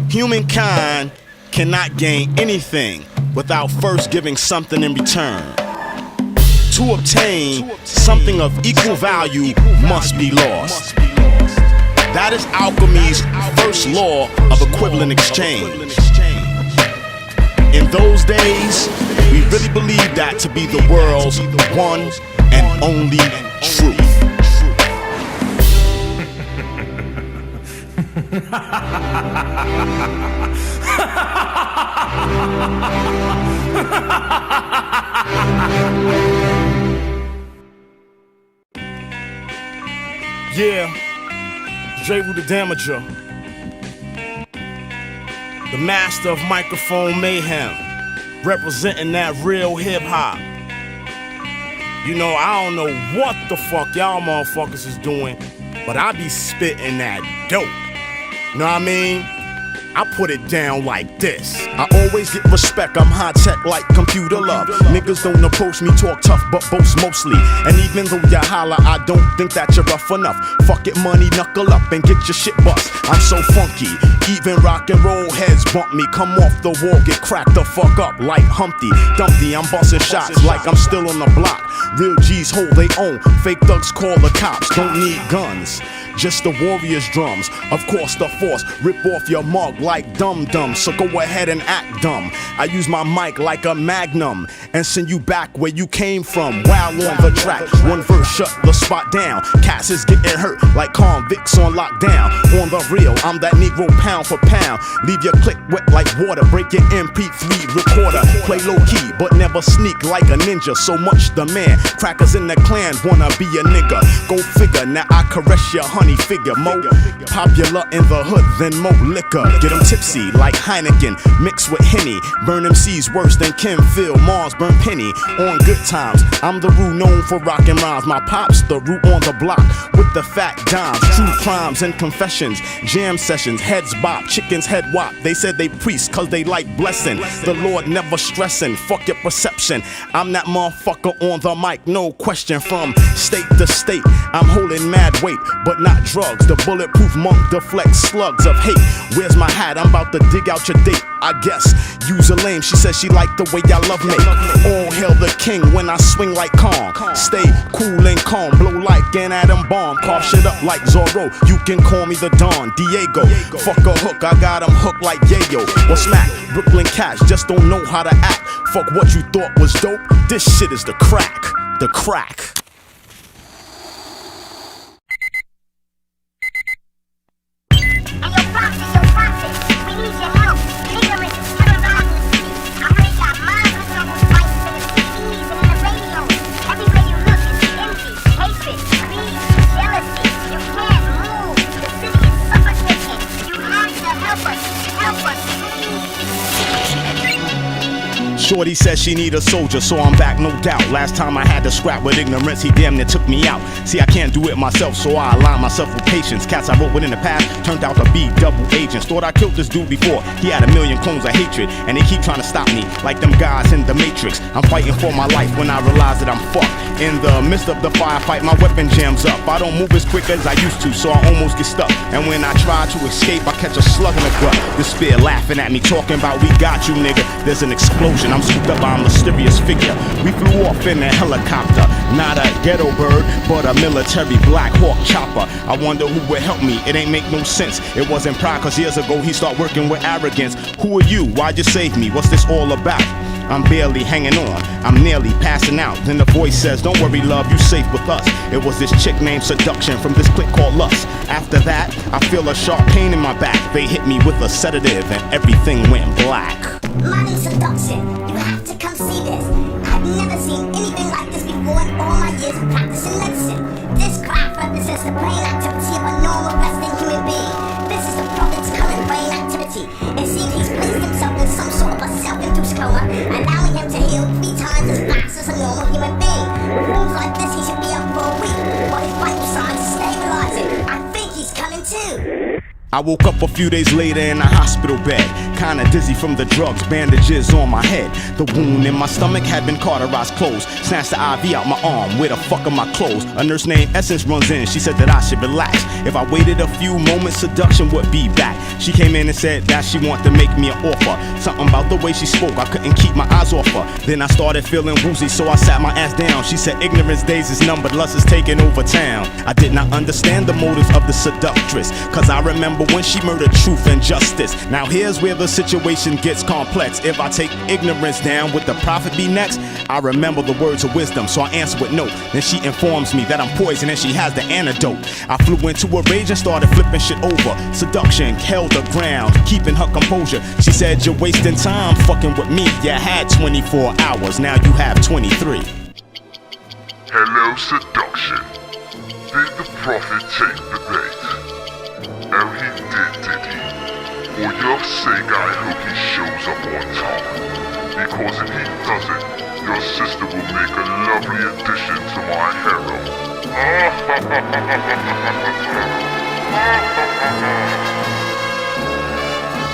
Humankind cannot gain anything without first giving something in return. To obtain something of equal value must be lost. That is alchemy's first law of equivalent exchange. In those days, we really believed that to be the world's one and only truth. Yeah, Jeru The Damaja, the master of microphone mayhem, representing that real hip-hop. You know, I don't know what the fuck y'all motherfuckers is doing, but I be spitting that dope. Know what I mean? I put it down like this. I always get respect, I'm high tech like computer love. Niggas don't approach me, talk tough, but boast mostly. And even though you holler, I don't think that you're rough enough. Fuck it, money, knuckle up and get your shit bust. I'm so funky, even rock and roll heads bump me. Come off the wall, get cracked the fuck up like Humpty Dumpty. I'm busting shots like I'm still on the block. Real G's hold they own, fake thugs call the cops. Don't need guns, just the warrior's drums. Of course the force, rip off your mug like dum-dum. So go ahead and act dumb. I use my mic like a magnum and send you back where you came from. While on the track, one verse shut the spot down. Cats is getting hurt like convicts on lockdown. On the real, I'm that Negro pound for pound. Leave your click wet like water, break your MP3 recorder. Play low key, but never sneak like a ninja. So much demand, crackers in the clan wanna be a nigga. Go figure, now I caress your honey figure. Mo popular in the hood than Mo liquor. Get them tipsy like Heineken, mixed with Henny. Burn MCs worse than Kim Phil, Mars burn Penny. On good times, I'm the root known for rockin' rhymes. My pops the root on the block with the fat dimes. True crimes and confessions, jam sessions, heads bop, chickens head wop. They said they priest cause they like blessing. The Lord never stressin', fuck your perception. I'm that motherfucker on the mic, no question. From state to state, I'm holding mad weight, but not drugs. The bulletproof monk deflects slugs of hate. Where's my hat? I'm about to dig out your date. I guess use a lame. She said she liked the way I love me. All hail the king when I swing like Kong. Stay cool and calm, blow like an atom bomb. Carve shit up like Zorro. You can call me the Don Diego. Fuck a hook, I got him hooked like Yayo. Or smack, Brooklyn cats just don't know how to act. Fuck what you thought was dope. This shit is the crack. The crack. Shorty says she need a soldier, so I'm back, no doubt. Last time I had to scrap with ignorance, he damn near took me out. See, I can't do it myself, so I align myself with patience. Cats I wrote with in the past turned out to be double agents. Thought I killed this dude before, he had a million clones of hatred, and they keep trying to stop me, like them guys in the Matrix. I'm fighting for my life when I realize that I'm fucked. In the midst of the firefight, my weapon jams up. I don't move as quick as I used to, so I almost get stuck. And when I try to escape, I catch a slug in the gut. Despair laughing at me, talking about we got you, nigga. There's an explosion, I'm scooped up by a mysterious figure. We flew off in a helicopter, not a ghetto bird, but a military Black Hawk chopper. I wonder who would help me, it ain't make no sense. It wasn't pride, cause years ago he started working with arrogance. Who are you? Why'd you save me? What's this all about? I'm barely hanging on, I'm nearly passing out. Then the voice says, don't worry love, you safe with us. It was this chick named Seduction from this clique called Lust. After that, I feel a sharp pain in my back. They hit me with a sedative and everything went black. My name's Seduction, you have to come see this. I've never seen anything like this before in all my years of practicing medicine. This craft represents the brain activity of a normal resting human being. This is the prophet's current brain activity. It seems he's placed himself in some sort of a self-induced coma, allowing him to heal 3 times as fast as a normal human being. With moves like this, he should be up for a week, while his vital signs are stabilizing. I think he's coming too. I woke up a few days later in a hospital bed. kinda dizzy from the drugs, bandages on my head. The wound in my stomach had been cauterized closed. Snatched the IV out my arm, where the fuck are my clothes? A nurse named Essence runs in, she said that I should relax. If I waited a few moments, seduction would be back. She came in and said that she wanted to make me an offer. Something about the way she spoke, I couldn't keep my eyes off her. Then I started feeling woozy, so I sat my ass down. She said ignorance days is numbered, lust is taking over town. I did not understand the motives of the seductress, cause I remember when she murdered truth and justice. Now here's where the situation gets complex. If I take ignorance down, would the prophet be next? I remember the words of wisdom, so I answer with no. Then she informs me that I'm poison and she has the antidote. I flew into a rage and started flipping shit over. Seduction held the ground, keeping her composure. She said, you're wasting time fucking with me. You had 24 hours, now you have 23. Hello, seduction. Did the prophet take the bait? Oh, he did he? For your sake, I hope he shows up on time. Because if he doesn't, your sister will make a lovely addition to my harem.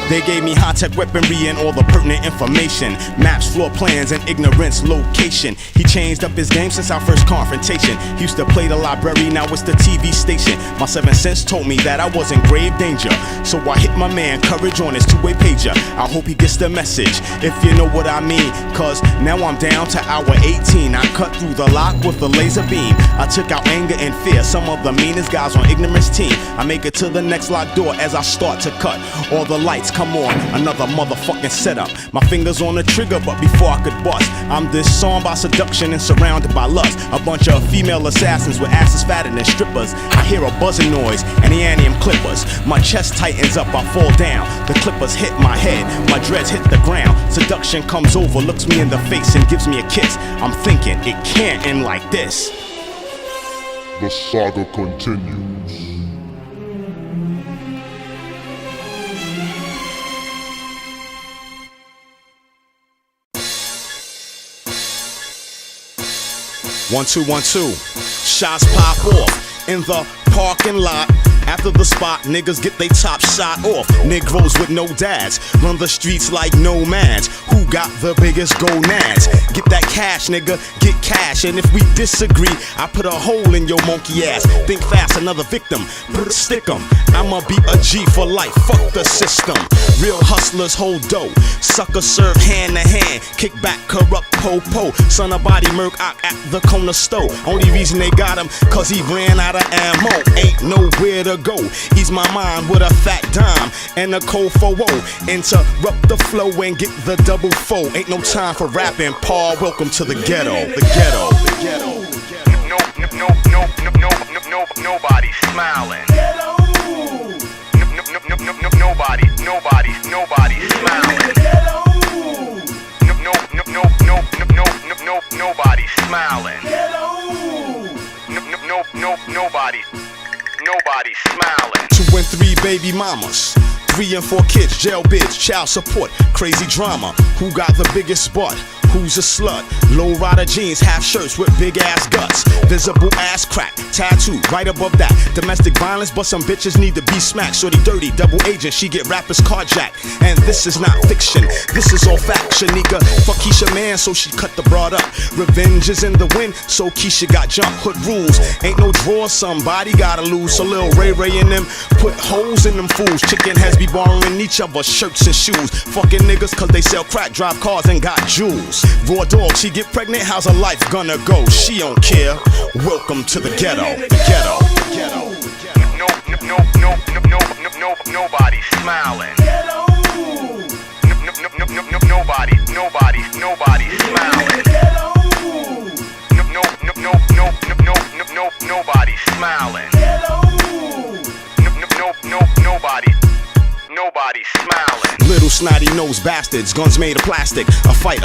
They gave me high-tech weaponry and all the pertinent information. Maps, floor plans, and ignorance location. He changed up his game since our first confrontation. He used to play the library, now it's the TV station. My 7 cents told me that I was in grave danger, so I hit my man Courage on his two-way pager. I hope he gets the message, if you know what I mean. Cause now I'm down to hour 18. I cut through the lock with a laser beam. I took out anger and fear, some of the meanest guys on ignorance team. I make it to the next locked door as I start to cut. All the lights come on, another motherfucking setup. My fingers on the trigger, but before I could bust, I'm disarmed by seduction and surrounded by lust. A bunch of female assassins with asses fatter than strippers. I hear a buzzing noise and the anium clippers. My chest tightens up, I fall down. The clippers hit my head, my dreads hit the ground. Seduction comes over, looks me in the face and gives me a kiss. I'm thinking, it can't end like this. The saga continues. One, two, 1, 2. Shots pop off in the parking lot. After the spot, niggas get they top shot off. Negroes with no dads run the streets like nomads. Who got the biggest gonads? Get that cash, nigga, get cash. And if we disagree, I put a hole in your monkey ass. Think fast, another victim, stick 'em. I'ma be a G for life, fuck the system. Real hustlers hold dough, suckers serve hand to hand. Kick back, corrupt po-po, son of body murk out at the corner store. Only reason they got him, cause he ran out of ammo. Ain't nowhere to go, ease my mind with a fat dime and a cold for woe. Interrupt the flow and get the double foe. Ain't no time for rapping, Paul, welcome to the ghetto. The ghetto, the ghetto. Nobody's smiling. Nobody's smiling. Nobody's smiling. Nobody's smiling. 2 and 3 baby mamas, 3 and 4 kids, jail bids, child support, crazy drama. Who got the biggest butt? Who's a slut? Low rider jeans, half shirts with big ass guts. Visible ass crack, tattoo right above that. Domestic violence, but some bitches need to be smacked. Shorty dirty, double agent, she get rappers carjacked. And this is not fiction, this is all fact. Shanika, fuck Keisha man, so she cut the broad up. Revenge is in the wind, so Keisha got jump. Hood rules, ain't no draw, somebody gotta lose. So Lil Ray Ray and them put holes in them fools. Chicken heads be borrowing each other's shirts and shoes. Fucking niggas cause they sell crack, drive cars and got jewels. Raw dog, she get pregnant, how's her life gonna go? She don't care. Welcome to the ghetto. The ghetto. The ghetto. Nobody's smiling. Nobody's smiling. Nobody's smiling. Nobody's smiling. Little snotty nosed bastards, guns made of plastic. A fight,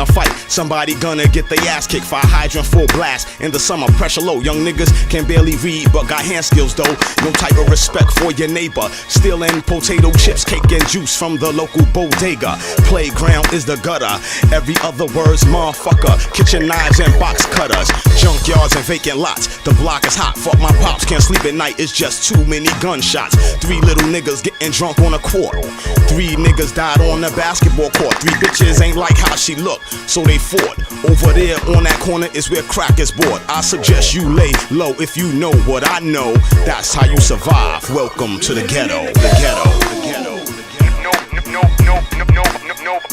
somebody gonna get their ass kicked. Fire hydrant full blast. In the summer, pressure low. Young niggas can barely read, but got hand skills though. No type of respect for your neighbor. Stealing potato chips, cake and juice from the local bodega. Playground is the gutter. Every other word's motherfucker. Kitchen knives and box cutters. Junkyards and vacant lots. The block is hot. Fuck my pops, can't sleep at night. It's just too many gunshots. 3 little niggas getting drunk on a quart. 3 3 niggas died on the basketball court. 3 bitches ain't like how she look, so they fought. Over there on that corner is where crack is bought. I suggest you lay low if you know what I know. That's how you survive. Welcome to the ghetto. The ghetto. The ghetto.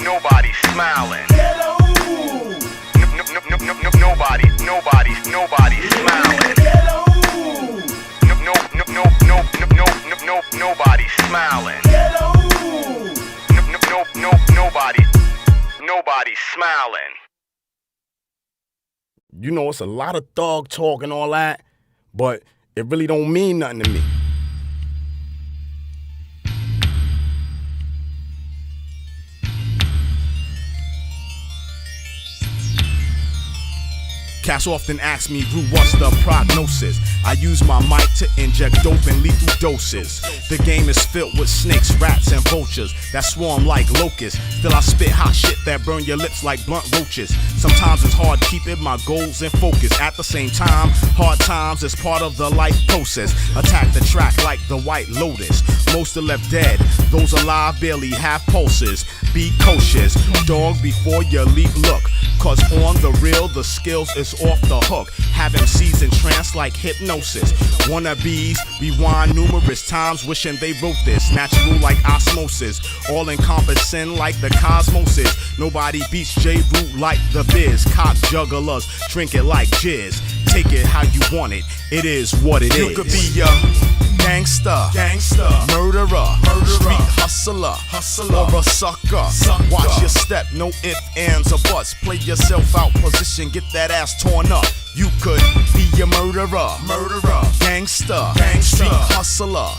Nobody smiling. Nobody smiling. Nobody smiling. Nobody smiling. You know, it's a lot of thug talk and all that, but it really don't mean nothing to me. Cats often ask me, Rue, what's the prognosis? I use my mic to inject dope in lethal doses. The game is filled with snakes, rats, and vultures that swarm like locusts. Still I spit hot shit that burn your lips like blunt roaches. Sometimes it's hard keeping my goals in focus. At the same time, hard times is part of the life process. Attack the track like the White Lotus. Most are left dead, those alive barely have pulses. Be cautious, dog, before you leave, look. Cause on the real, the skills is off the hook. Have MCs in trance like hypnosis. Wannabes rewind numerous times wishing they wrote this. Natural like osmosis, all encompassing like the cosmos is. Nobody beats Jeru like the biz. Cock jugglers drink it like jizz. Take it how you want it, it is what it is. You could be a gangster, murderer, street hustler, or a sucker. Watch your step, no ifs, ands, or buts. Play yourself out, position, get that ass torn up. You could be a murderer, gangster, street hustler,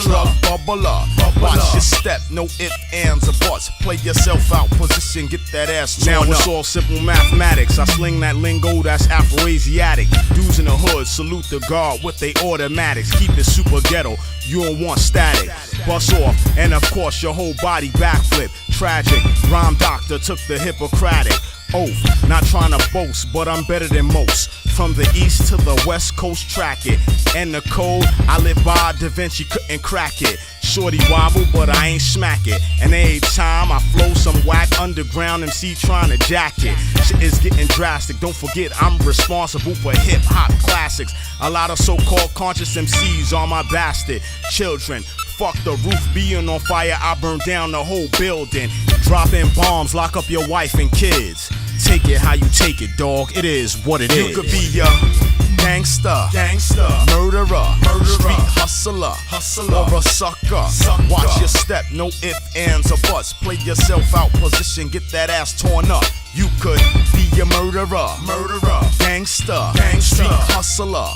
drug bubbler. Watch your step, no ifs, ands, or buts. Play yourself out, position, get that ass torn up. Now it's all simple mathematics. I sling that lingo that's Afro-Asiatic. Dudes in the hood salute the guard with they automatics. Keep it super ghetto, you don't want static. Bust off, and of course your whole body backflip. Tragic, rhyme doctor took the Hippocratic oath. Not trying to boast, but I'm better than most. From the east to the west coast, track it. And the code I live by, Da Vinci couldn't crack it. Shorty wobble, but I ain't smack it. And every time I flow some whack underground MC trying to jack it. Shit is getting drastic, don't forget I'm responsible for hip-hop classics. A lot of so-called conscious MCs are my bastard children. Fuck the roof being on fire, I burn down the whole building. Dropping bombs, lock up your wife and kids. Take it how you take it, dog, it is what it is. You could be a gangster, murderer, street hustler, or a sucker. Watch your step, no ifs, ands, or buts. Play yourself out, position, get that ass torn up. You could be a murderer, gangster, street hustler,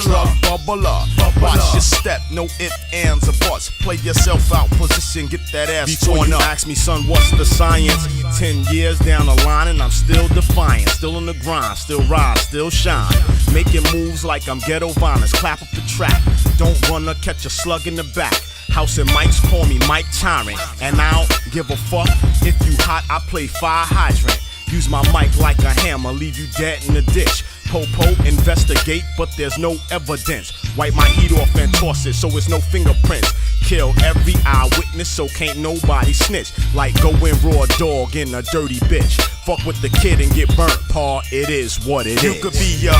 drug bubbler. Watch your step, no ifs, ands, or buts. Play yourself out, position, get that ass torn up. Ask me, son, what's the science? 10 years down the line and I'm still defiant. Still on the grind, still rise, still shine. Making moves like I'm ghetto violence. Clap up the track, don't run or catch a slug in the back. House and mics call me Mike Tyrant. And I don't give a fuck if you hot, I play fire hydrant. Use my mic like a hammer, leave you dead in the ditch. Popo, investigate, but there's no evidence. Wipe my heat off and toss it so it's no fingerprints. Kill every eyewitness so can't nobody snitch. Like going raw dog in a dirty bitch. Fuck with the kid and get burnt, paw, it is what it is. You could be a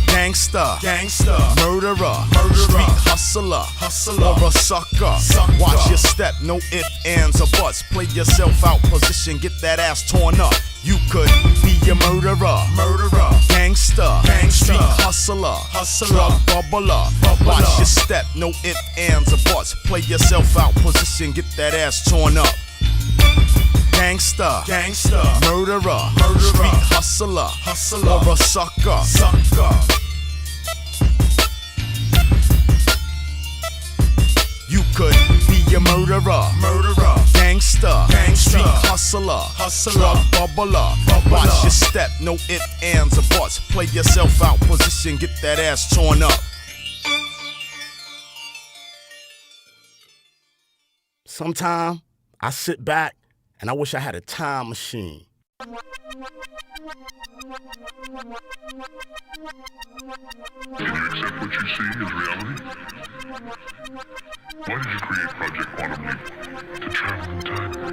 gangster, murderer, street hustler, or a sucker. Watch your step, no ifs, ands, or buts. Play yourself out, position, get that ass torn up. You could be a murderer, gangster, street hustler, drug bubbler. Watch your step, no ifs, ands, or buts. Play yourself out, position, get that ass torn up. Gangster, murderer, street hustler, or a sucker. You could be a murderer, gangster, street hustler, drug bubbler. Watch your step, no ifs, ands, or buts. Play yourself out, position, get that ass torn up. Sometimes I sit back and I wish I had a time machine. Did you accept what you see as reality? Why did you create Project Quantum Leap? To travel in time.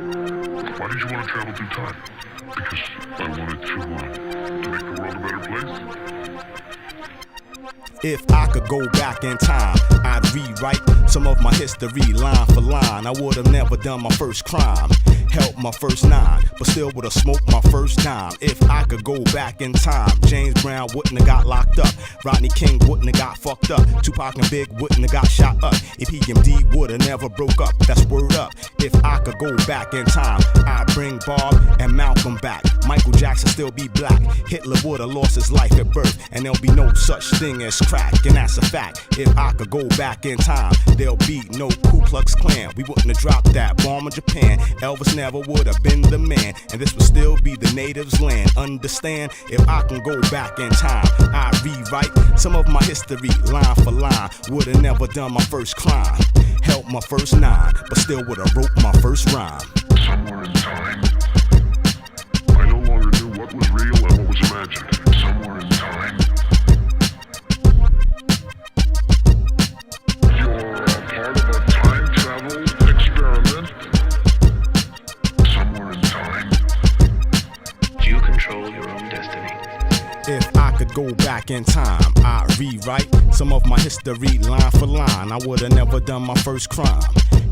If I could go back in time, I'd rewrite some of my history line for line. I would have never done my first crime, helped my first nine, but still would have smoked my first dime. If I could go back in time, James Brown wouldn't have got locked up, Rodney King wouldn't have got fucked up, Tupac and Big wouldn't have got shot up, if EMD would have never broke up. That's word up. If I could go back in time, I'd bring Bob and Malcolm back. Michael Jackson still be black. Hitler would have lost his life at birth, and there'll be no such thing as crack, and that's a fact. If I could go back in time, there'll be no Ku Klux Klan. We wouldn't have dropped that bomb on Japan. Elvis never would have been the man, and this would still be the natives' land. Understand? If I can go back in time, I'd rewrite some of my history line for line. Would have never done my first crime, helped my first nine, but still would have wrote my first rhyme. Somewhere in time, I no longer knew what was real and what was imagined. Somewhere in time, you're a part of a time travel experiment. Somewhere in time, you control your own destiny. If I could go back in time, I'd rewrite some of my history line for line. I would have never done my first crime,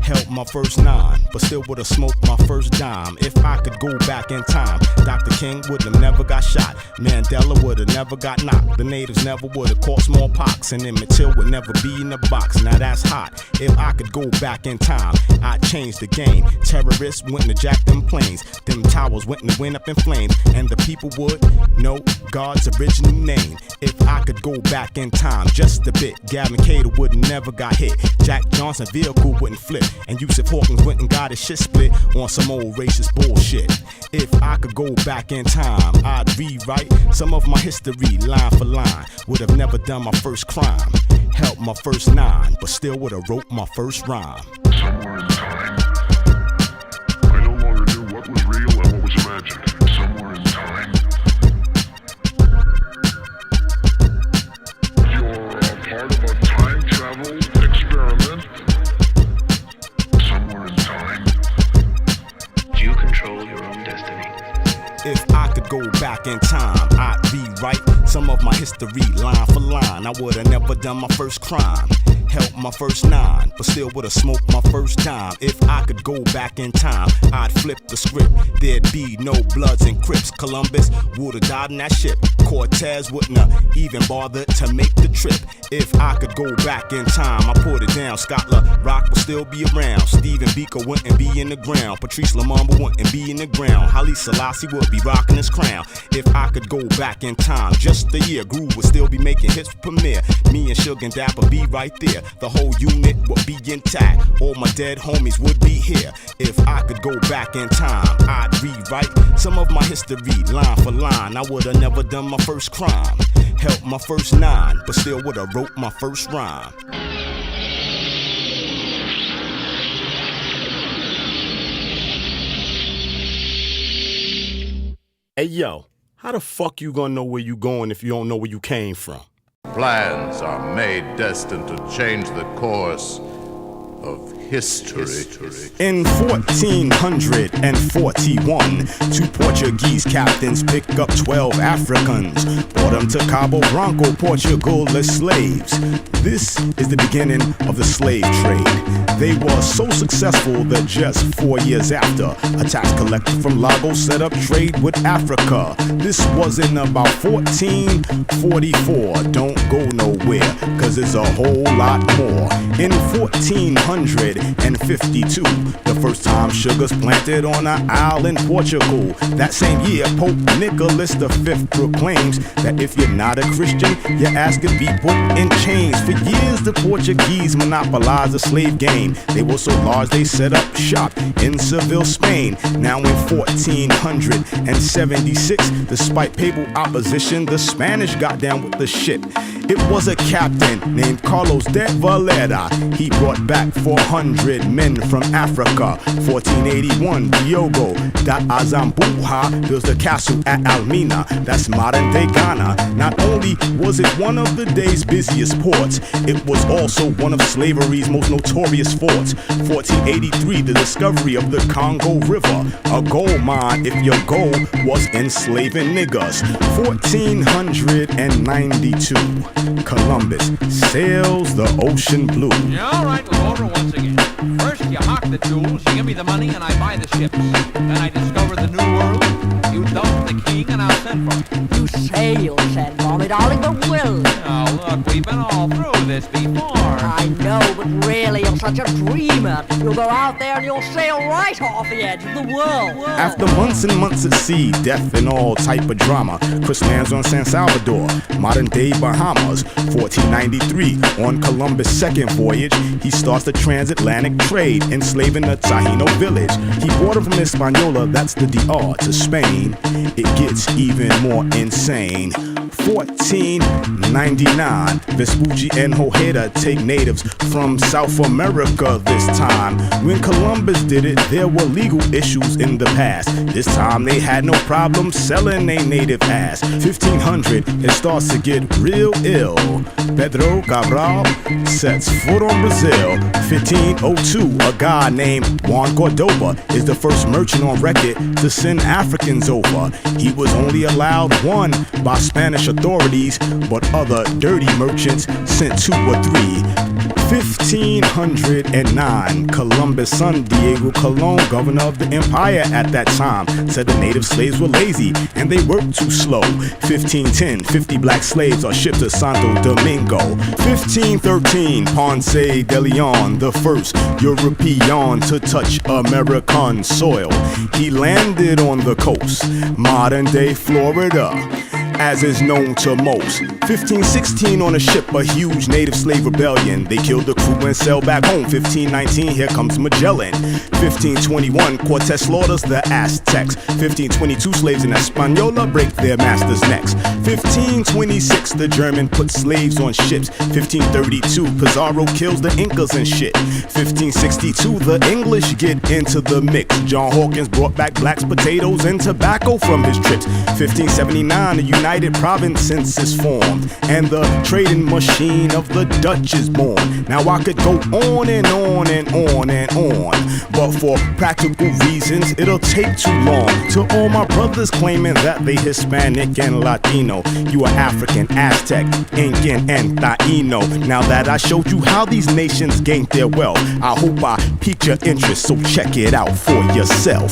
helped my first nine, but still would have smoked my first dime. If I could go back in time, Dr. King would have never got shot, Mandela would have never got knocked, the natives never would have caught smallpox, and Emmett Till would never be in the box. Now that's hot. If I could go back in time, I'd change the game. Terrorists wouldn't have jacked them planes, them towers wouldn't have went up in flames, and the people would know God's original name. If I could go back in time just a bit, Gavin Cater would never got hit, Jack Johnson vehicle wouldn't flip, and Yusuf Hawkins went and got his shit split on some old racist bullshit. If I could go back in time, I'd rewrite some of my history line for line. Would have never done my first crime, helped my first nine, but still would have wrote my first rhyme. somewhere in time, I no longer knew what was real and what was imagined. Somewhere in time, you're a part of a time travel experiment. Somewhere in time, You control your own destiny. If I could go back in time, I'd rewrite some of my history line for line. I would have never done my first crime, helped my first nine, but still would have smoked my first dime. If I could go back in time, I'd flip the script. There'd be no Bloods and Crips. Columbus would have died in that ship. Cortez wouldn't have even bothered to make the trip. If I could go back in time, I put it down. Scotland Rock would still be around. Stephen Biko wouldn't be in the ground. Patrice Lumumba wouldn't be in the ground. Haile Selassie would be rocking his crown. If I could go back in time, just a year, Groove would still be making hits for Premier. Me and Suge and Dapper be right there. The whole unit would be intact. All my dead homies would be here. If I could go back in time, I'd rewrite some of my history line for line. I would have never done my first crime, helped my first nine, but still would have wrote my first rhyme. Hey yo, how the fuck you gonna know where you going if you don't know where you came from? Plans are made destined to change the course of history. In 1441, two Portuguese captains picked up 12 Africans, brought them to Cabo Branco, Portugal as slaves. This is the beginning of the slave trade. They were so successful that just 4 years after, a tax collector from Lagos set up trade with Africa. This was in about 1444. Don't go nowhere, cause it's a whole lot more. In 1452, the first time sugar's planted on an isle in Portugal. That same year, Pope Nicholas V proclaims that if you're not a Christian, your ass could be put in chains. For years, the Portuguese monopolized the slave game. They were so large they set up shop in Seville, Spain. Now in 1476, despite papal opposition, the Spanish got down with the shit. It was a captain named Carlos de Valera. He brought back 400 1,500 men from Africa. 1481, Diogo da Azambuja builds the castle at Almina, that's modern-day Ghana. Not only was it one of the day's busiest ports, it was also one of slavery's most notorious forts. 1483, the discovery of the Congo River, a gold mine if your goal was enslaving niggas. 1492, Columbus sails the ocean blue. Yeah, all right, we'll order once again. First, you hawk the jewels, you give me the money, and I buy the ships. Then I discover the new world. You dump the king, and I'll send for me. You say you'll send for me, darling, but will. Now, look, we've been all through this before. I know, but really, you're such a dreamer. You'll go out there and you'll sail right off the edge of the world. After months and months at sea, death and all type of drama, Chris lands on San Salvador, modern-day Bahamas. 1493, on Columbus' second voyage, he starts the transatlantic trade, enslaving a Taino village. He boarded from Hispaniola, that's the DR, to Spain. It gets even more insane. 1499, Vespucci and Ojeda take natives from South America this time. When Columbus did it, there were legal issues in the past. This time they had no problem selling a native ass. 1500, it starts to get real ill. Pedro Cabral sets foot on Brazil. 1502, a guy named Juan Cordoba is the first merchant on record to send Africans over. He was only allowed one by Spanish authorities, but other dirty merchants sent 2 or 3. 1509, Columbus' son Diego Colon, governor of the empire at that time, said the native slaves were lazy and they worked too slow. 1510, 50 black slaves are shipped to Santo Domingo. 1513, Ponce de Leon, the first European to touch American soil. He landed on the coast, modern-day Florida, as is known to most. 1516, on a ship, a huge native slave rebellion. They killed the crew and sailed back home. 1519, here comes Magellan. 1521, Cortez slaughters the Aztecs. 1522, slaves in Hispaniola break their masters' necks. 1526, the German put slaves on ships. 1532, Pizarro kills the Incas and shit. 1562, the English get into the mix. John Hawkins brought back blacks, potatoes, and tobacco from his trips. 1579, the United Provinces is formed, and the trading machine of the Dutch is born. Now I could go on and on and on and on, but for practical reasons, it'll take too long. To all my brothers claiming that they Hispanic and Latino, you are African, Aztec, Incan, and Taino. Now that I showed you how these nations gained their wealth, I hope I piqued your interest, so check it out for yourself.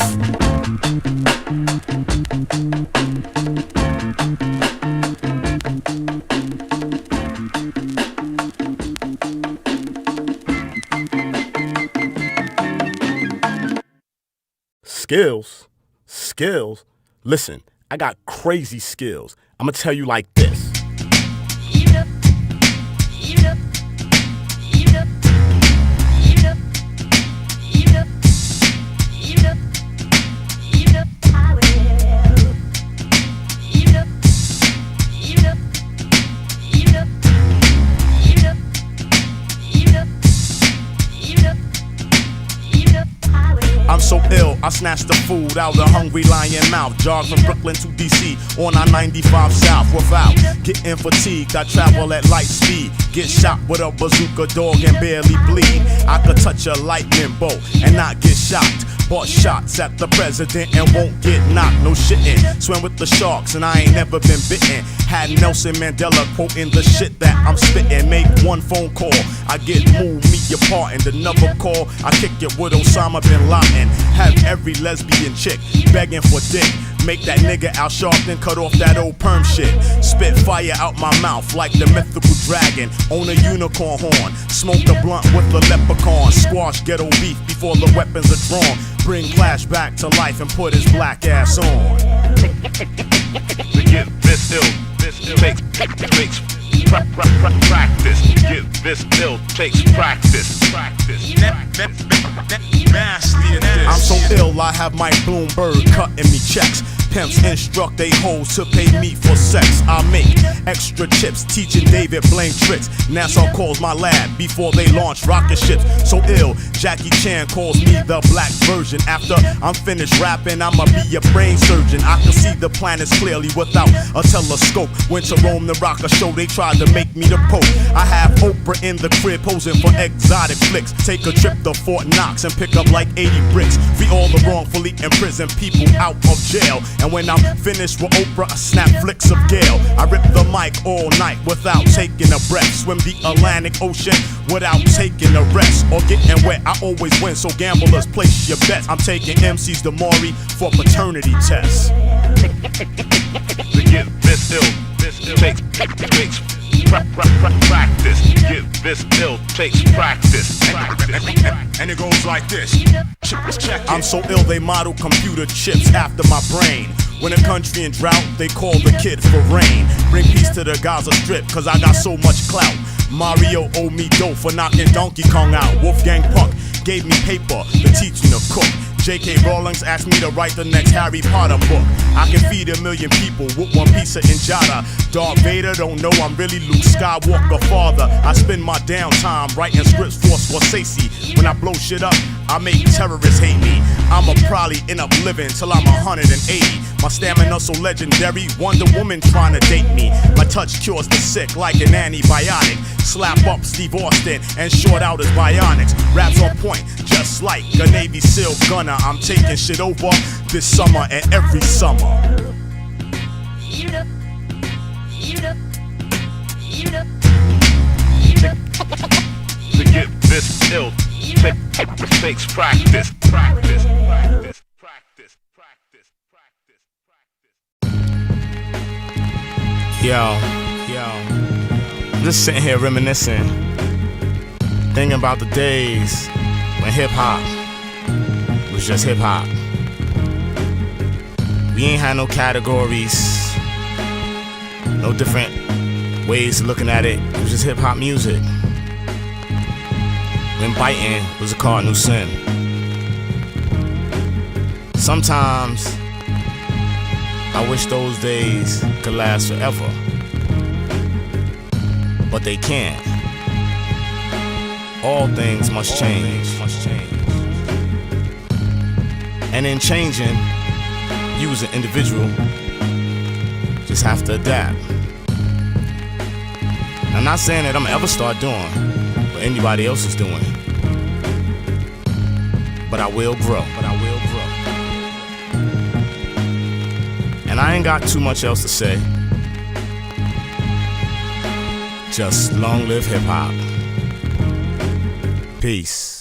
Skills. Listen, I got crazy skills. I'ma tell you like this. I'm so ill, I snatched the food out of hungry lion mouth. Jogged from Brooklyn to DC on I-95 South without getting fatigued. I travel at light speed, get shot with a bazooka dog and barely bleed. I could touch a lightning bolt and not get shocked. Bought shots at the president and won't get knocked. No shitting, swim with the sharks and I ain't never been bitten. Had Nelson Mandela quoting the shit that I'm spitting. Make one phone call, I get moved, me apart. And another call, I kick it with Osama bin Laden. Have every lesbian chick begging for dick. Make that nigga Al Sharpton cut off that old perm shit. Spit fire out my mouth like the mythical dragon. Own a unicorn horn, smoke a blunt with the leprechaun. Squash ghetto beef before the weapons are drawn. Bring Flash back to life and put his black ass on. To get this ill, takes practice. Get this ill takes practice. I'm so ill, I have Mike Bloomberg cutting me checks. Pimps instruct they hoes to pay me for sex. I make extra chips, teaching David Blaine tricks. NASA calls my lab before they launch rocket ships. So ill, Jackie Chan calls me the black version. After I'm finished rapping, I'ma be a brain surgeon. I can see the planets clearly without a telescope. Went to Rome to rock a show, they tried to make me the Pope. I have Oprah in the crib posing for exotic flicks. Take a trip to Fort Knox and pick up like 80 bricks. Free all the wrongfully imprisoned people out of jail. And when I'm finished with Oprah, I snap flicks of Gale. I rip the mic all night without taking a breath. Swim the Atlantic Ocean without taking a rest. Or getting wet, I always win, so gamblers place your bets. I'm taking MCs to Maury for paternity tests. To get this ill, takes practice. Get this ill, takes practice. And it goes like this. I'm so ill they model computer chips after my brain. When a country in drought, they call the kid for rain. Bring peace to the Gaza Strip, cause I got so much clout. Mario owe me dough for knocking Donkey Kong out. Wolfgang Puck gave me paper to teach me to cook. J.K. Rowling's asked me to write the next Harry Potter book. I can feed 1 million people with one piece of injera. Darth Vader don't know I'm really Luke Skywalker father. I spend my downtime writing scripts for Scorsese. When I blow shit up, I make terrorists hate me. I'ma probably end up living till I'm 180. My stamina so legendary, Wonder Woman trying to date me. My touch cures the sick like an antibiotic. Slap up Steve Austin and short out his bionics. Raps on point, just like a Navy SEAL gunner. I'm taking shit over this summer and every summer. To get this ill, takes practice. Yo, just sitting here reminiscing, thinking about the days when hip-hop was just hip-hop. We ain't had no categories, no different ways of looking at it. It was just hip-hop music. When biting was a cardinal sin. Sometimes I wish those days could last forever, but they can't. All things must change. And in changing, you as an individual just have to adapt. I'm not saying that I'm gonna ever start doing what anybody else is doing, but I will grow. And I ain't got too much else to say. Just long live hip hop. Peace.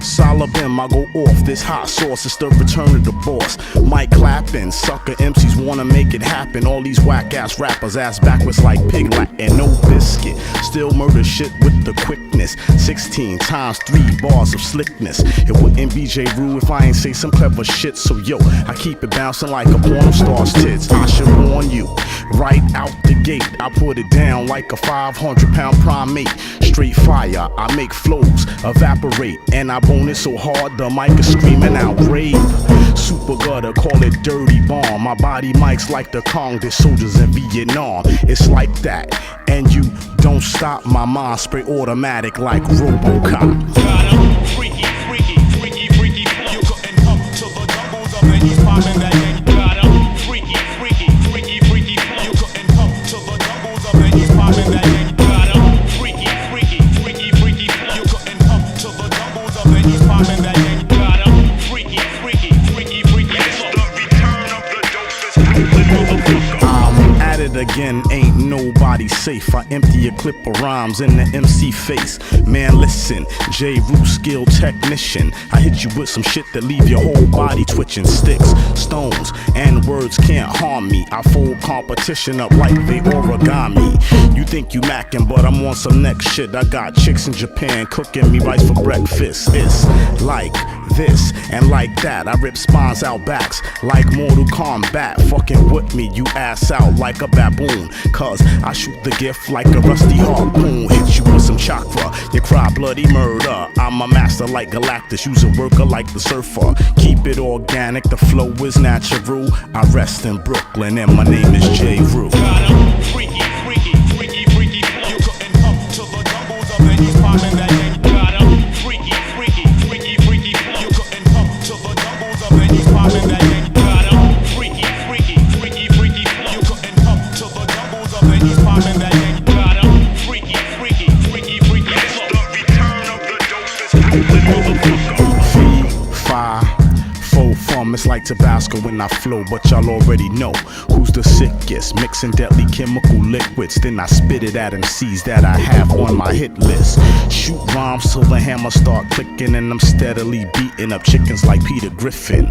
Solomon, I go off this hot sauce. It's the return of the boss. Mike clapping, sucker MCs wanna make it happen. All these whack ass rappers ass backwards like pig Latin, no biscuit. Still murder shit with the quickness. 16 times 3 bars of slickness. It wouldn't be Jeru if I ain't say some clever shit. So yo, I keep it bouncing like a porn star's tits. I should warn you, right out the gate, I put it down like a 500-pound primate. Straight fire, I make flows evaporate, and I bone it so hard the mic is screaming out rave. Super gutter, call it dirty bomb. My body mic's like the Kong, there's soldiers in Vietnam. It's like that, and you don't stop. My mind spray automatic like RoboCop. Freaky, freaky, freaky, freaky. You couldn't come to the jungles of the East popping that gang. Freaky, freaky, freaky, freaky. You couldn't come to the jungles of the East popping that gang. Freaky, freaky, freaky, freaky. You couldn't come to the jungles of the East popping that gang. Freaky, freaky, freaky, freaky. It's the return of the dopest. I'm at it again, ain't nobody safe. I empty a clip of rhymes in the MC face. Man, listen, Jeru, skill technician. I hit you with some shit that leave your whole body twitching. Sticks, stones, and words can't harm me. I fold competition up like they origami. You think you mackin', but I'm on some next shit. I got chicks in Japan cooking me rice for breakfast. It's like this and like that. I rip spines out backs like Mortal Kombat. Fucking with me, you ass out like a baboon. Cause I shoot the gift like a rusty harpoon. Hit you with some chakra, you cry bloody murder. I'm a master like Galactus, use a worker like the surfer. Keep it organic, the flow is natural. I rest in Brooklyn and my name is Jeru. Freaky, freaky, freaky, freaky. You couldn't come to the jungles of any spot in that game. Freaky, freaky, freaky, freaky. You couldn't come to the jungles of any spot in that game. Freaky, freaky, freaky, freaky. You couldn't come to the jungles of any spot in that game. Freaky, freaky, freaky, freaky. It's the return of the dopest Brooklyn motherfucker. It's like Tabasco when I flow, but y'all already know who's the sickest. Mixing deadly chemical liquids, then I spit it at MCs that I have on my hit list. Shoot rhymes till the hammer start clicking, and I'm steadily beating up chickens like Peter Griffin.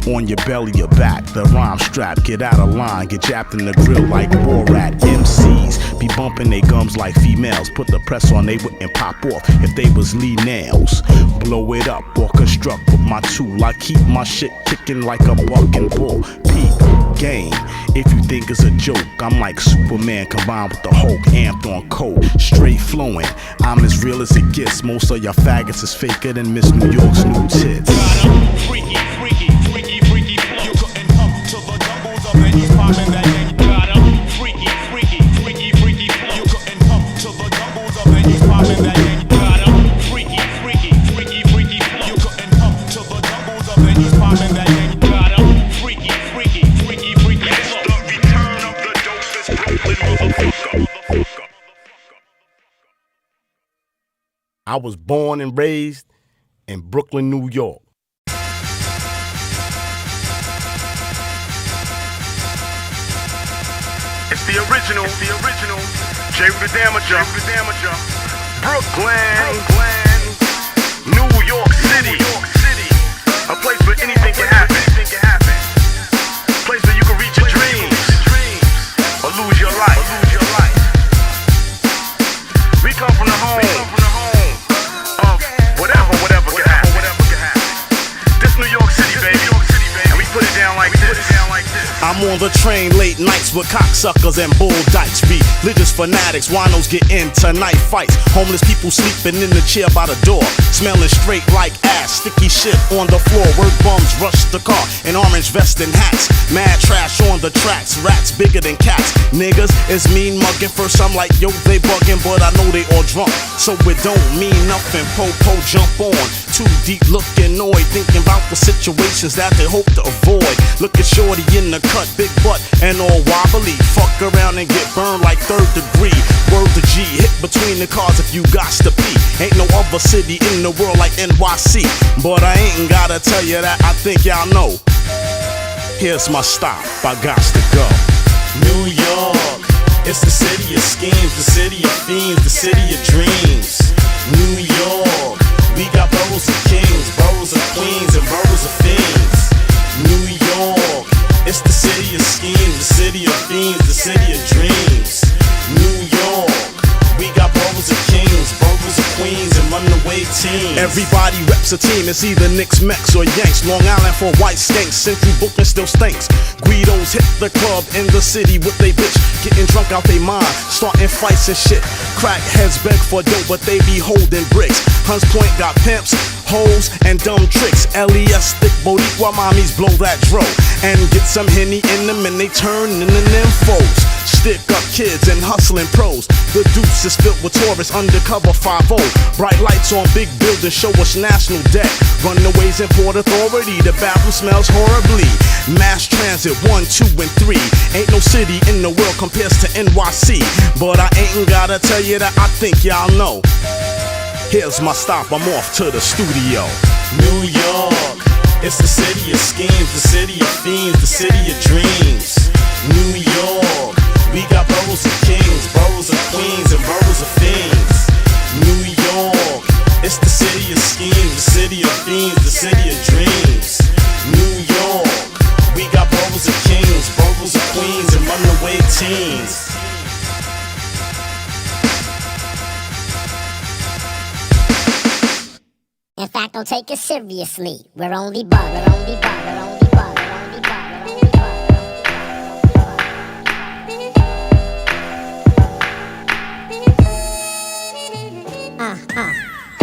On your belly, your back, the rhyme strap. Get out of line, get jabbed in the grill like Borat. MCs be bumping they gums like females. Put the press on, they wouldn't pop off if they was Lee Nails. Blow it up or construct with my tool. I keep my shit kicking like a bucking bull. Peak game. If you think it's a joke, I'm like Superman combined with the Hulk, amped on coke. Straight flowing, I'm as real as it gets. Most of your faggots is faker than Miss New York's new tits. Freaky, freaky, freaky, freaky. You couldn't come to the jungles of any spot in that game. Freaky, freaky, freaky, freaky. You couldn't come to the jungles of any spot in that game. Freaky, freaky, freaky, freaky. You couldn't come to the jungles of any spot in that game. Freaky, freaky, freaky, freaky. It's the return of the dopest Brooklyn motherfucker. I was born and raised in Brooklyn, New York. It's the original, Jeru The Damaja, Brooklyn, New York City, a place where anything can happen, a place where you can reach your dreams, or lose your life. We come from the home of whatever can happen. This New York City, baby, and we put it down like this. I'm on the train late nights with cocksuckers and bull dykes. Religious fanatics, winos get into night fights. Homeless people sleeping in the chair by the door, smelling straight like ass. Sticky shit on the floor. Word bums rush the car in orange vests and hats. Mad trash on the tracks. Rats bigger than cats. Niggas is mean mugging. First I'm like, yo, they bugging, but I know they all drunk, so it don't mean nothing. Po jump on. Too deep looking annoyed, thinking about the situations that they hope to avoid. Look at shorty in the cut, big butt and all wobbly. Fuck around and get burned like 3rd degree. Word to G, hit between the cars if you got to pee. Ain't no other city in the world like NYC, but I ain't gotta tell you that, I think y'all know. Here's my stop, I got to go. New York, it's the city of schemes, the city of fiends, the city of dreams. New York, we got boroughs of kings, boroughs of queens, and boroughs of fiends. New York, it's the city of schemes, the city of fiends, the city of dreams. New York, we got boroughs of kings, boroughs of queens, and runaway teams. Everybody reps a team, it's either Knicks, Mets, or Yanks. Long Island for white skanks, Century Brooklyn still stinks. Guidos hit the club in the city with they bitch, getting drunk out they mind, starting fights and shit. Crackheads beg for dough, but they be holding bricks. Hunts Point got pimps, hoes, and dumb tricks. LES thick Boricua mommies blow that dro, and get some Henny in them and they turn into them foes. Stick up kids and hustling pros. The deuce is filled with tourists, undercover 5-0. Bright lights on big buildings show us national debt. Runaways in Port Authority, the bathroom smells horribly. Mass transit 1, 2, and 3. Ain't no city in the world compares to NYC, but I ain't gotta tell you that, I think y'all know. Here's my stop, I'm off to the studio. New York, it's the city of schemes, the city of fiends, the city of dreams. New York, we got fiends, the city of dreams. New York, we got boroughs of kings, boroughs of queens, and runaway teens. In fact, don't take it seriously. We're only bug, we're only bug, we're only bug, we're only bug, we're only bug,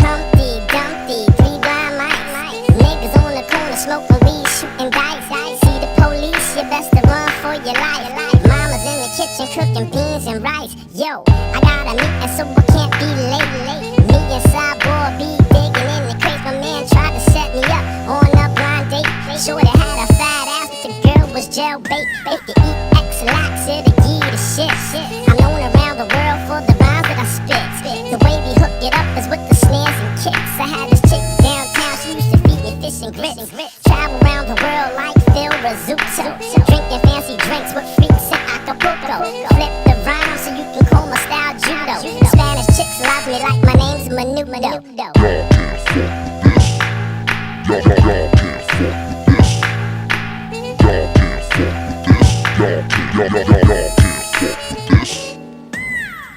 Humpty Dumpty, 3 blind mice. Niggas on the corner smoking weed, shooting dice. See the police, you best to run for your life. Mama's in the kitchen cooking beans and rice. Yo, I got a meeting so I can't be late. Me and Cyborg be digging in the crates. My man tried to set me up on a blind date. Sure they had a fat ass, but the girl was jailbait. If you eat X-Lax, it'll give you the shit. I'm known around the world for the rhymes that I spit. The way we hook it up is with the snares and kicks. I had this chick downtown, she used to feed me fish and grits. Travel around the world like Phil Rizzuto. Drinking fancy drinks with freaks in Acapulco. Flip the rhyme so you can call my style judo. Spanish chicks love me like my name's Menudo.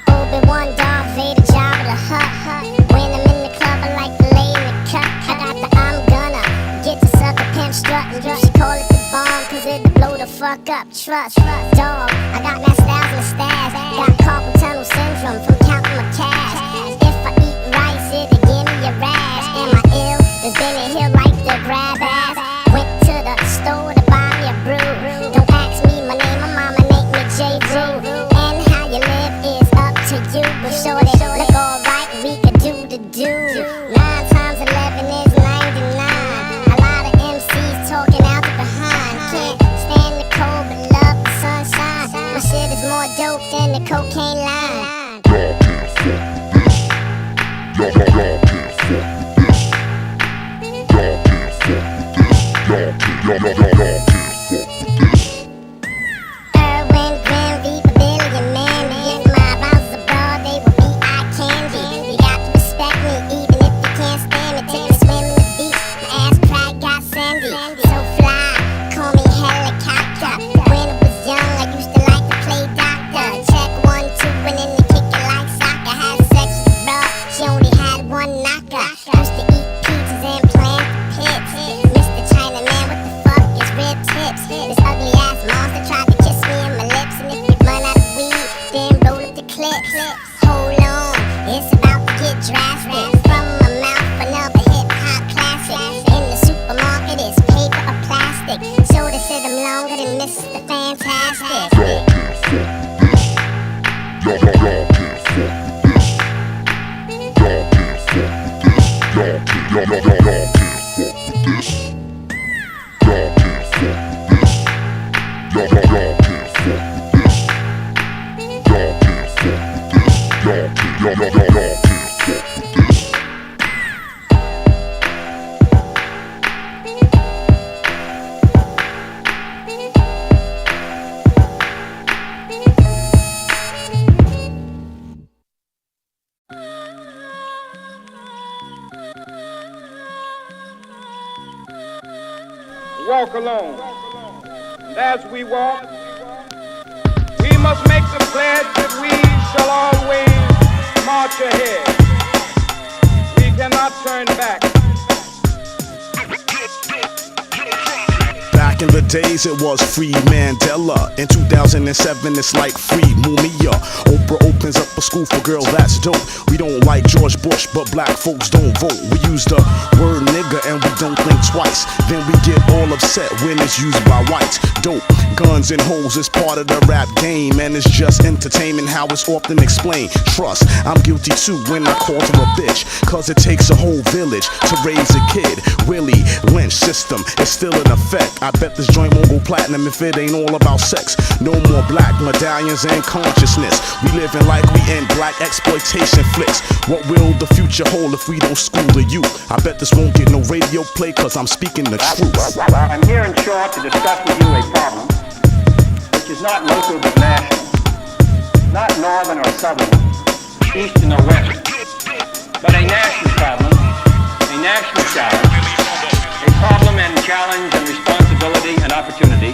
Obi-Wan, Darth Vader, Jabba the Hutt. When I'm in the club, I like to lay in the cut. I got the I'm gonna get the sucker pimp strutting. You should call it the bomb, cause it'll blow the fuck up. Trust, dog, I got that styles and stash. Got carpal tunnel syndrome from counting my cash. If I eat rice, it'll give me a rash. Am I ill? There's been a hill like the grab ass. Went to the store to buy me a brew. Don't ask me my name, my mama named me Jeru. And how you live is up to you. But sure they look alright, we could do the do. 9 times 11 is 99. A lot of MCs talking out the behind. Can't stand the cold but love the sunshine. My shit is more dope than the cocaine line. Erwin, Grim, Reaper, Billy, and Mandy. If my rhymes abroad, they will be eye candy. You got to respect me, even if you can't stand me. Take a swim in the beach, my ass crack got sandy. So fly, call me helicopter. When I was young, I used to like to play doctor. Check 1, 2, and then they kick it like soccer. Had sex with the bro, she only had 1 knocker. Used to eat pizzas and plant the pits. Mr. Chinaman, what the fuck is rib tips? This ugly ass monster tried to kiss me in my lips. And if you run out of weed, then roll up the clip. Hold on, it's about to get drastic. From my mouth, another hip-hop classic. In the supermarket, it's paper or plastic. So they said I'm longer than Mr. Fantastic. Walk alone. And as we walk, we must make the pledge that we shall always march ahead. We cannot turn back. Back in the days it was free Mandela. In 2007 it's like free Mumia. Oprah opens up a school for girls, that's dope. We don't like George Bush, but black folks don't vote. We use the word nigga and we don't think twice. Then we get all upset when it's used by whites. Dope, guns and hoes is part of the rap game. And it's just entertainment how it's often explained. Trust, I'm guilty too when I call her a bitch. Cause it takes a whole village to raise a kid. Willie Lynch system is still in effect. I bet this joint won't go platinum if it ain't all about sex. No more black medallions and consciousness. We living like we in black exploitation flicks. What will the future hold if we don't school the youth? I bet this won't get no radio play cause I'm speaking the truth. I'm here in short to discuss with you a problem which is not local but national. Not northern or southern, eastern or western, but a national problem, a national challenge grand challenge and responsibility and opportunity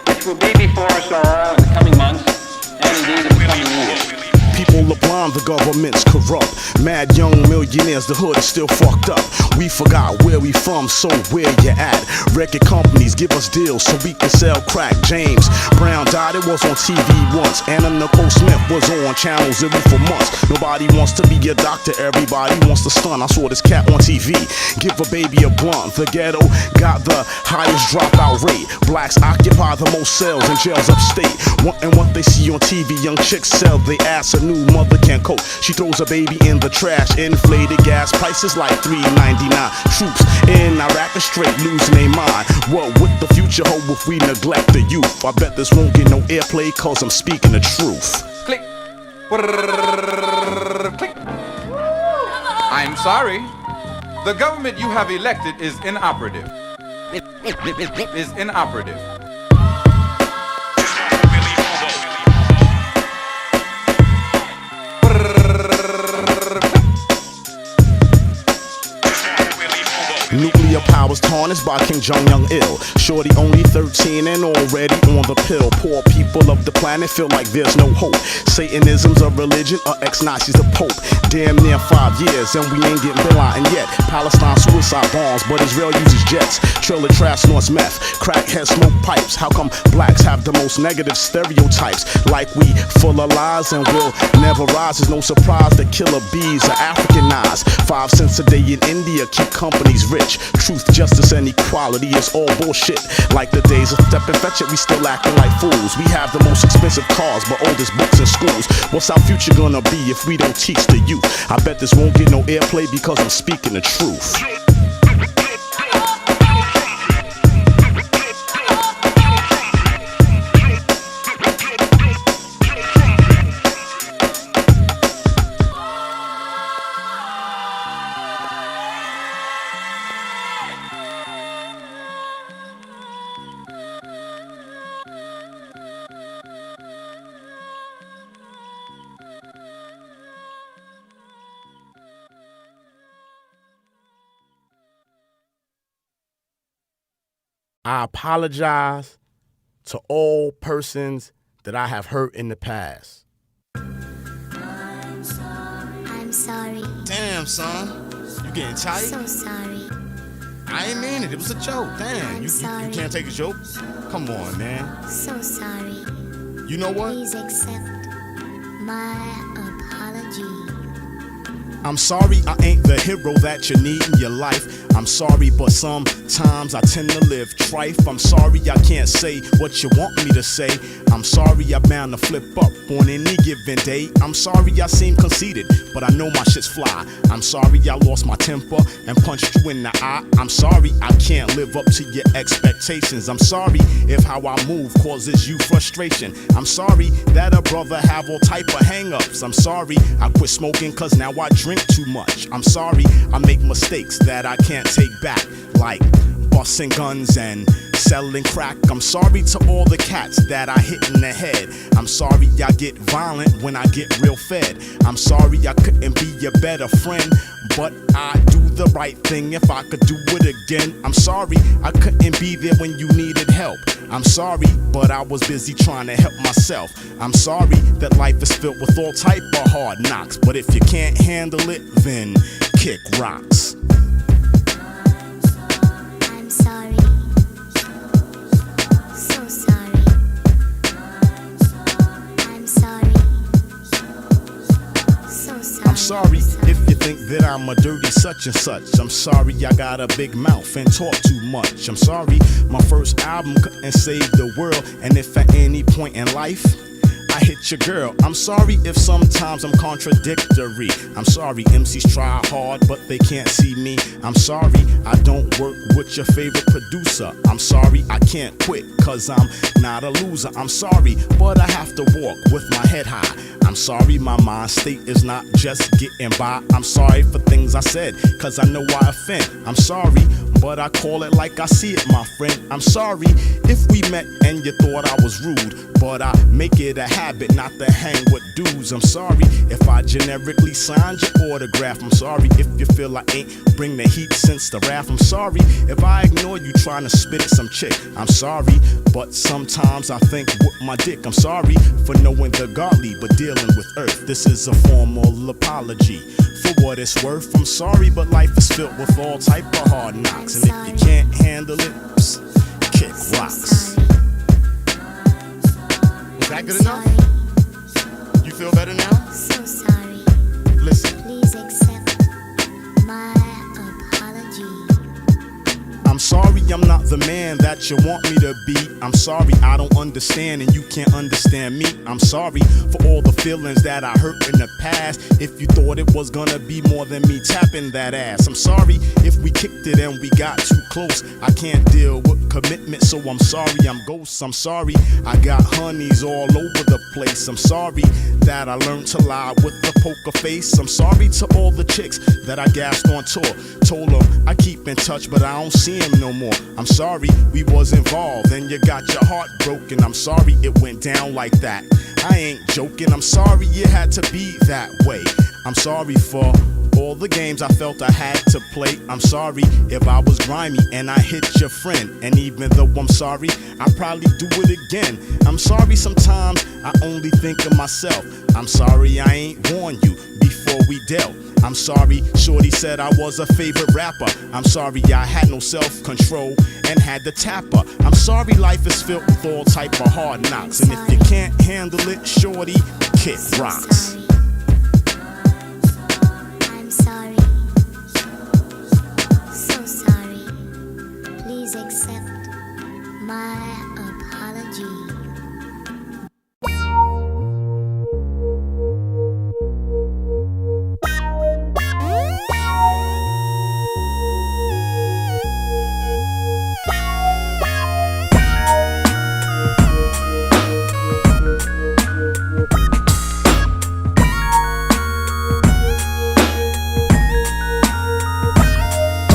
which will be before us all in the coming months and indeed in the coming years. People are blind, the government's corrupt. Mad young millionaires, the hood is still fucked up. We forgot where we from, so where you at? Record companies give us deals so we can sell crack. James Brown died, it was on TV once. Anna Nicole Smith was on Channel Zero for months. Nobody wants to be a doctor, everybody wants to stun. I saw this cat on TV, give a baby a blunt. The ghetto got the highest dropout rate. Blacks occupy the most cells in jails upstate. And what they see on TV, young chicks sell they ass. A new mother can't cope. She throws a baby in the trash. Inflated gas prices like $3.99. Troops in Iraq are straight losing their mind. What would the future hold if we neglect the youth? I bet this won't get no airplay cause I'm speaking the truth. Click. Click. I'm sorry. The government you have elected is inoperative. Is inoperative. Nuclear powers tarnished by King Jong-il. Shorty only 13 and already on the pill. Poor people of the planet feel like there's no hope. Satanism's a religion, ex-Nazis a pope. Damn near 5 years and we ain't getting Bin Laden yet. Palestine suicide bombs, but Israel uses jets. Trailer trash snorts meth, crackheads smoke pipes. How come blacks have the most negative stereotypes? Like we full of lies and will never rise. It's no surprise that killer bees are Africanized. 5 cents a day in India keep companies rich. Truth, justice, and equality is all bullshit. Like the days of step and fetch it, we still acting like fools. We have the most expensive cars, but oldest books in schools. What's our future gonna be if we don't teach the youth? I bet this won't get no airplay because I'm speaking the truth. I apologize to all persons that I have hurt in the past. I'm sorry. Damn, son. You getting tight? So sorry. I ain't mean it. It was a joke. Damn. I'm You sorry. can't take a joke? Come on, man. So sorry. You know what? Please accept my apology. I'm sorry I ain't the hero that you need in your life. I'm sorry, but sometimes I tend to live trife. I'm sorry I can't say what you want me to say. I'm sorry I'm bound to flip up on any given day. I'm sorry I seem conceited, but I know my shit's fly. I'm sorry I lost my temper and punched you in the eye. I'm sorry I can't live up to your expectations. I'm sorry if how I move causes you frustration. I'm sorry that a brother have all type of hang-ups. I'm sorry I quit smoking cause now I drink too much. I'm sorry I make mistakes that I can't take back, like busting guns and selling crack. I'm sorry to all the cats that I hit in the head. I'm sorry I get violent when I get real fed. I'm sorry I couldn't be your better friend, but I do the right thing if I could do it again. I'm sorry I couldn't be there when you needed help. I'm sorry, but I was busy trying to help myself. I'm sorry that life is filled with all type of hard knocks, but if you can't handle it, then kick rocks. I'm sorry. So sorry. I'm sorry. So sorry. I'm sorry if you think that I'm a dirty such and such. I'm sorry I got a big mouth and talk too much. I'm sorry my first album couldn't save the world, and if at any point in life I hit your girl, I'm sorry if sometimes I'm contradictory. I'm sorry MCs try hard but they can't see me. I'm sorry I don't work with your favorite producer. I'm sorry I can't quit cause I'm not a loser. I'm sorry but I have to walk with my head high. I'm sorry my mind state is not just getting by. I'm sorry for things I said cause I know I offend. I'm sorry but I call it like I see it, my friend. I'm sorry if we met and you thought I was rude, but I make it a habit not to hang with dudes. I'm sorry if I generically signed your autograph. I'm sorry if you feel I ain't bring the heat since the wrath. I'm sorry if I ignore you trying to spit at some chick. I'm sorry, but sometimes I think with my dick. I'm sorry for knowing the godly but dealing with earth. This is a formal apology for what it's worth. I'm sorry, but life is filled with all type of hard knocks, and if you can't handle it, kick rocks. Was that good enough? You feel better now? So sorry. Listen. Please accept my apology. I'm sorry I'm not the man that you want me to be. I'm sorry I don't understand and you can't understand me. I'm sorry for all the feelings that I hurt in the past. If you thought it was gonna be more than me tapping that ass. I'm sorry if we kicked it and we got too close. I can't deal with commitment, so I'm sorry I'm ghost. I'm sorry I got honeys all over the place. I'm sorry that I learned to lie with a poker face. I'm sorry to all the chicks that I gassed on tour. Told them I keep in touch but I don't see them no more. I'm sorry we was involved and you got your heart broken. I'm sorry it went down like that. I ain't joking. I'm sorry it had to be that way. I'm sorry for all the games I felt I had to play. I'm sorry if I was grimy and I hit your friend. And even though I'm sorry, I probably do it again. I'm sorry sometimes I only think of myself. I'm sorry I ain't warned you before we dealt. I'm sorry shorty said I was a favorite rapper. I'm sorry I had no self-control and had to tap her. I'm sorry life is filled with all type of hard knocks, and if you can't handle it, shorty, kick rocks. I'm sorry. So sorry. Please accept my apology.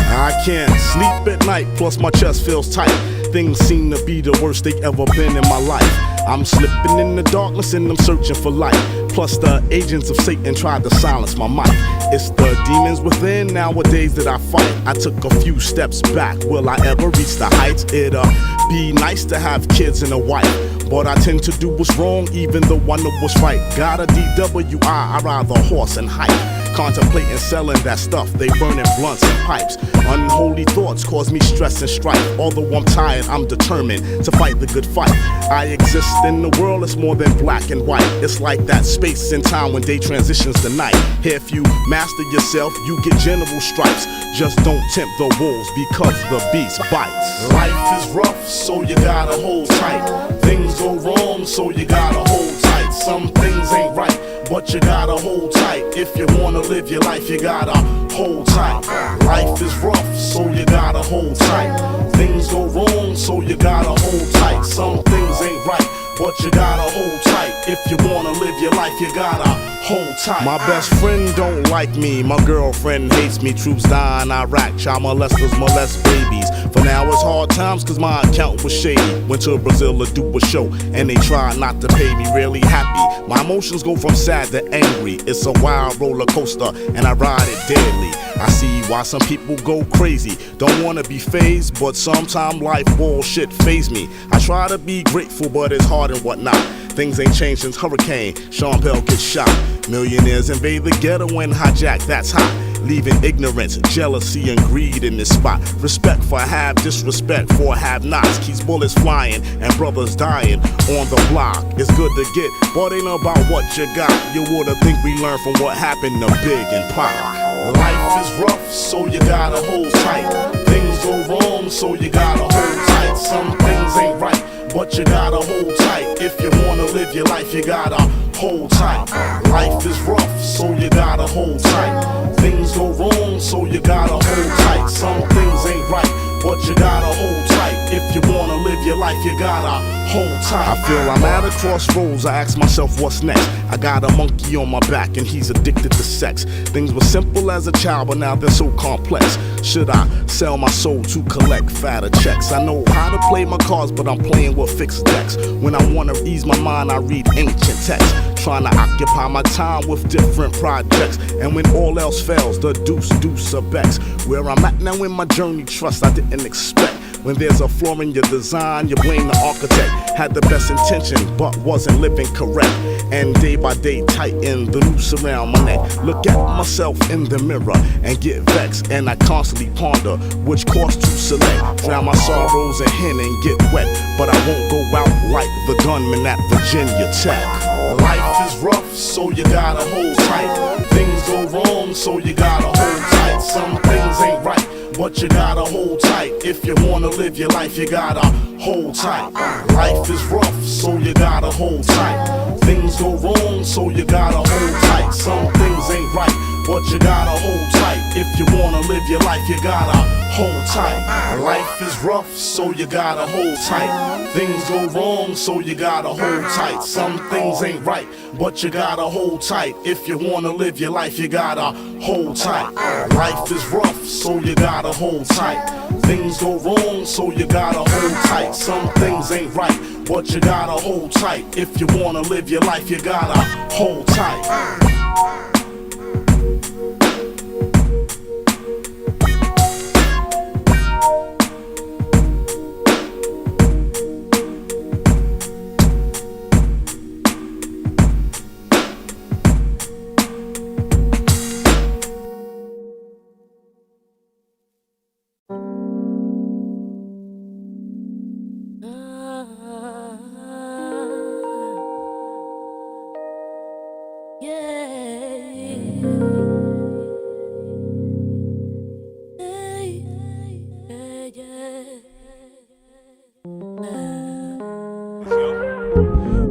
I can't sleep at night, plus my chest feels tight. Things seem to be the worst they ever been in my life. I'm slipping in the darkness and I'm searching for light. Plus the agents of Satan tried to silence my mic. It's the demons within nowadays that I fight. I took a few steps back, will I ever reach the heights? It'll be nice to have kids and a wife, but I tend to do what's wrong even though I know what's right. Got a DWI, I ride the horse and hike. Contemplating selling that stuff, they burning blunts and pipes. Unholy thoughts cause me stress and strife. Although I'm tired, I'm determined to fight the good fight. I exist in the world, it's more than black and white. It's like that space and time when day transitions to night. Here if you master yourself, you get general stripes. Just don't tempt the wolves because the beast bites. Life is rough, so you gotta hold tight. Things go wrong, so you gotta hold tight. Some things ain't right, but you gotta hold tight. If you wanna live your life, you gotta hold tight. Life is rough, so you gotta hold tight. Things go wrong, so you gotta hold tight. Some things ain't right, but you gotta hold tight. If you wanna live your life, you gotta hold tight. My best friend don't like me, my girlfriend hates me. Troops die in Iraq, child molesters molest babies. For now it's hard times cause my account was shady. Went to Brazil to do a show and they tried not to pay me. Really happy, my emotions go from sad to angry. It's a wild roller coaster and I ride it daily. I see why some people go crazy. Don't wanna be phased, but sometime life bullshit phase me. I try to be grateful, but it's hard and whatnot. Things ain't changed since Hurricane Sean Bell gets shot. Millionaires invade the ghetto and hijack, that's hot. Leaving ignorance, jealousy, and greed in this spot. Respect for have, disrespect for have-nots. Keeps bullets flying and brothers dying on the block. It's good to get, but ain't about what you got. You woulda think we learned from what happened to Big and Pac. Life is rough, so you gotta hold tight. Things go wrong, so you gotta hold tight. Some things ain't right, but you gotta hold tight. If you wanna live your life, you gotta hold tight. Life is rough, so you gotta hold tight. Things go wrong, so you gotta hold tight. Some things ain't right, but you gotta hold tight. If you wanna live your life, you gotta hold tight. I feel I'm at a crossroads, I ask myself what's next. I got a monkey on my back and he's addicted to sex. Things were simple as a child, but now they're so complex. Should I sell my soul to collect fatter checks? I know how to play my cards, but I'm playing with fixed decks. When I wanna ease my mind, I read ancient texts, trying to occupy my time with different projects. And when all else fails, the deuce of X. Where I'm at now in my journey, trust I didn't expect. When there's a flaw in your design, you blame the architect. Had the best intention, but wasn't living correct. And day by day, tighten the noose around my neck. Look at myself in the mirror and get vexed. And I constantly ponder which course to select. Drown my sorrows in hen and get wet. But I won't go out like the gunman at Virginia Tech. Life is rough, so you gotta hold tight. Things go wrong, so you gotta hold tight. Some things ain't right, but you gotta hold tight. If you wanna live your life, you gotta hold tight. Life is rough, so you gotta hold tight. Things go wrong, so you gotta hold tight. Some things ain't right, but you gotta hold tight. If you wanna live your life, you gotta hold tight. Life is rough, so you gotta hold tight. Things go wrong, so you gotta hold tight. Some things ain't right, but you gotta hold tight. If you wanna live your life, you gotta hold tight. Life is rough, so you gotta hold tight. Things go wrong, so you gotta hold tight. Some things ain't right, but you gotta hold tight. If you wanna live your life, you gotta hold tight.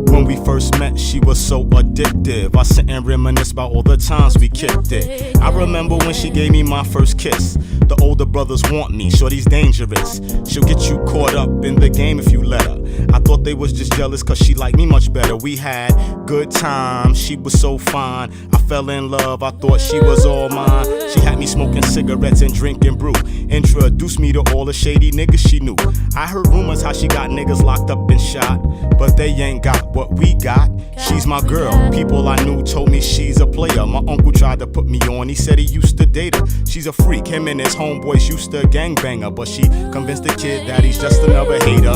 When we first met, she was so addictive. I sit and reminisce about all the times we kicked it. I remember when she gave me my first kiss. The older brothers want me, shorty's dangerous. She'll get you caught up in the game if you let her. I thought they was just jealous cause she liked me much better. We had good times, she was so fine. I fell in love, I thought she was all mine. She had me smoking cigarettes and drinking brew. Introduced me to all the shady niggas she knew. I heard rumors how she got niggas locked up and shot, but they ain't got what we got. She's my girl, people I knew told me she's a player. My uncle tried to put me on, he said he used to date her. She's a freak, him and his homeboys used to gangbang her, but she convinced the kid that he's just another hater.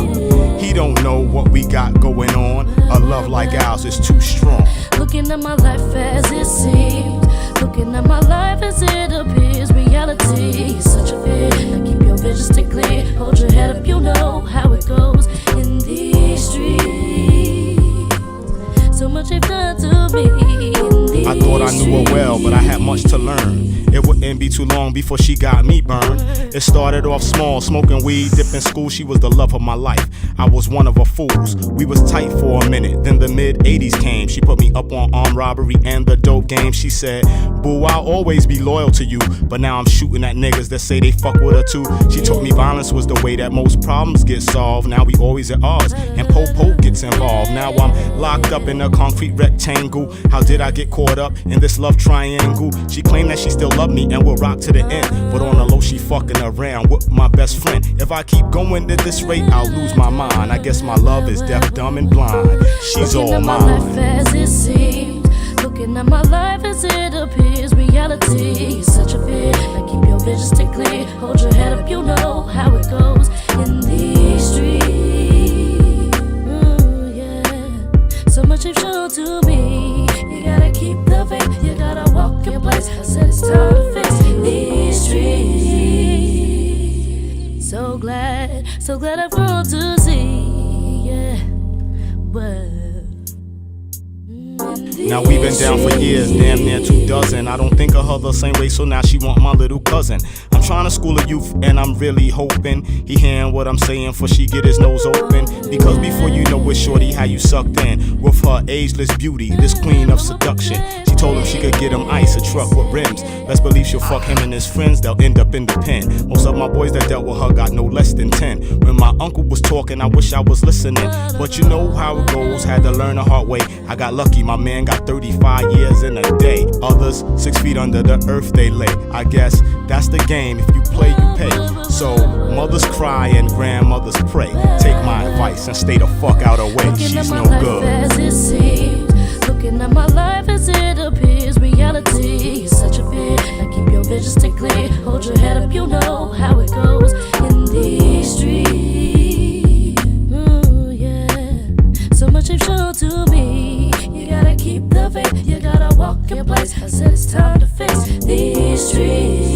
He don't know what we got going on. A love like ours is too strong. Looking at my life as it seems, looking at my life as it appears. Reality is such a fear. Now keep your vision stay clear. Hold your head up, you know how it goes in these streets. So much you've done to me. I thought I knew her well, but I had much to learn. It wouldn't be too long before she got me burned. It started off small, smoking weed, dipping school. She was the love of my life. I was one of her fools. We was tight for a minute, then the mid-80s came. She put me up on armed robbery and the dope game. She said, boo, I'll always be loyal to you. But now I'm shooting at niggas that say they fuck with her too. She taught me violence was the way that most problems get solved. Now we always at odds, and Po gets involved. Now I'm locked up in a concrete rectangle. How did I get caught up in this love triangle? She claimed that she still loved me and will rock to the end, but on the low she fucking around with my best friend. If I keep going at this rate, I'll lose my mind. I guess my love is deaf, dumb, and blind. She's all mine. Looking at my life as it seems, looking at my life as it appears. Reality is such a fear. Now keep your vision stay clear. Hold your head up, you know how it goes in these streets. Yeah. So much you've shown to me. You gotta keep the faith. You gotta walk your place. I said it's time to face these streets. So glad I've grown to see. Yeah, but now we've been down for years, damn near 2 dozen. I don't think of her the same way, so now she want my little cousin. I'm trying to school a youth, and I'm really hoping he hearing what I'm saying, for she get his nose open. Because before you know with shorty how you sucked in with her ageless beauty, this queen of seduction. She told him she could get him ice, a truck with rims. Best believe she'll fuck him and his friends, they'll end up in the pen. Most of my boys that dealt with her got no less than 10. When my uncle was talking, I wish I was listening, but you know how it goes, had to learn the hard way. I got lucky, my man got 35 years in a day. Others 6 feet under the earth they lay. I guess that's the game, if you play you pay. So mothers cry and grandmothers pray. Take my advice and stay the fuck out of way. She's no good. As it seems, looking at my life as it appears, reality is such a fear. Now keep your vision stay clear, hold your head up, you know how it goes in these streets. Ooh, yeah. So much you've shown to me. You gotta keep the faith, you gotta walk in place. I said it's time to face these streets.